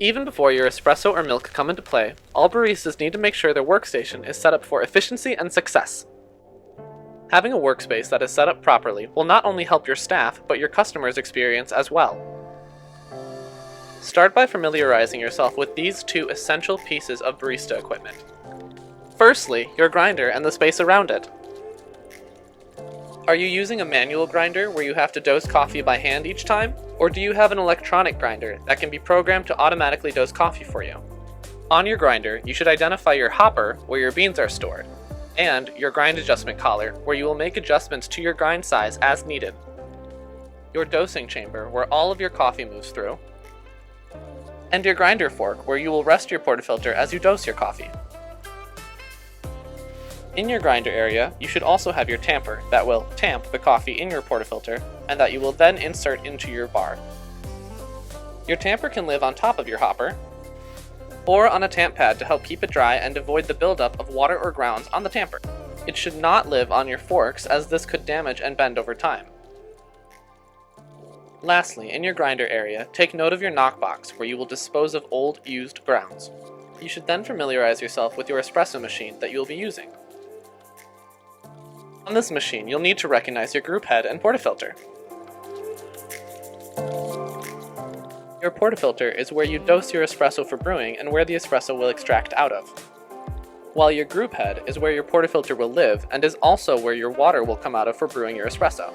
Even before your espresso or milk come into play, all baristas need to make sure their workstation is set up for efficiency and success. Having a workspace that is set up properly will not only help your staff, but your customers' experience as well. Start by familiarizing yourself with these two essential pieces of barista equipment. Firstly, your grinder and the space around it. Are you using a manual grinder where you have to dose coffee by hand each time? Or do you have an electronic grinder that can be programmed to automatically dose coffee for you? On your grinder, you should identify your hopper, where your beans are stored, and your grind adjustment collar, where you will make adjustments to your grind size as needed. Your dosing chamber, where all of your coffee moves through, and your grinder fork, where you will rest your portafilter as you dose your coffee. In your grinder area, you should also have your tamper that will tamp the coffee in your portafilter and that you will then insert into your bar. Your tamper can live on top of your hopper or on a tamp pad to help keep it dry and avoid the buildup of water or grounds on the tamper. It should not live on your forks as this could damage and bend over time. Lastly, in your grinder area, take note of your knockbox where you will dispose of old, used grounds. You should then familiarize yourself with your espresso machine that you will be using. On this machine, you'll need to recognize your group head and portafilter. Your portafilter is where you dose your espresso for brewing and where the espresso will extract out of, while your group head is where your portafilter will live and is also where your water will come out of for brewing your espresso.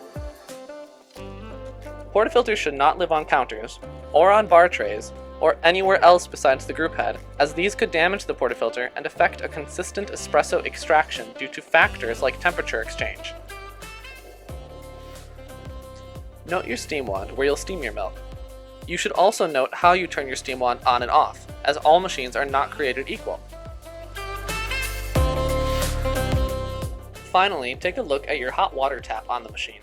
Portafilters should not live on counters, or on bar trays, or anywhere else besides the group head, as these could damage the portafilter and affect a consistent espresso extraction due to factors like temperature exchange. Note your steam wand where you'll steam your milk. You should also note how you turn your steam wand on and off, as all machines are not created equal. Finally, take a look at your hot water tap on the machine.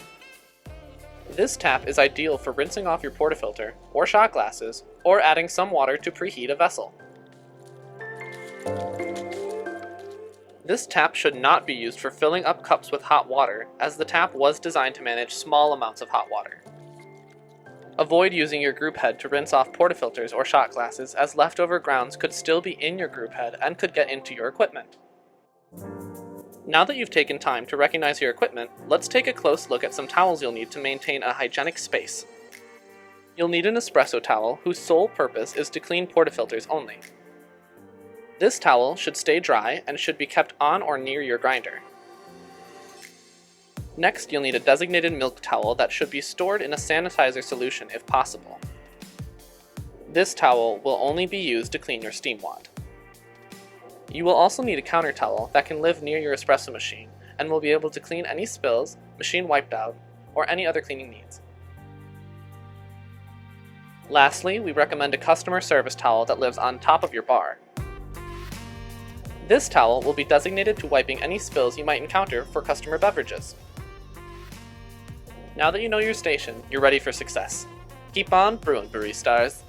This tap is ideal for rinsing off your portafilter or shot glasses, or adding some water to preheat a vessel. This tap should not be used for filling up cups with hot water, as the tap was designed to manage small amounts of hot water. Avoid using your group head to rinse off portafilters or shot glasses, as leftover grounds could still be in your group head and could get into your equipment. Now that you've taken time to recognize your equipment, let's take a close look at some towels you'll need to maintain a hygienic space. You'll need an espresso towel whose sole purpose is to clean portafilters only. This towel should stay dry and should be kept on or near your grinder. Next, you'll need a designated milk towel that should be stored in a sanitizer solution if possible. This towel will only be used to clean your steam wand. You will also need a counter towel that can live near your espresso machine and will be able to clean any spills, machine wiped out, or any other cleaning needs. Lastly, we recommend a customer service towel that lives on top of your bar. This towel will be designated to wiping any spills you might encounter for customer beverages. Now that you know your station, you're ready for success. Keep on brewing, Baristars!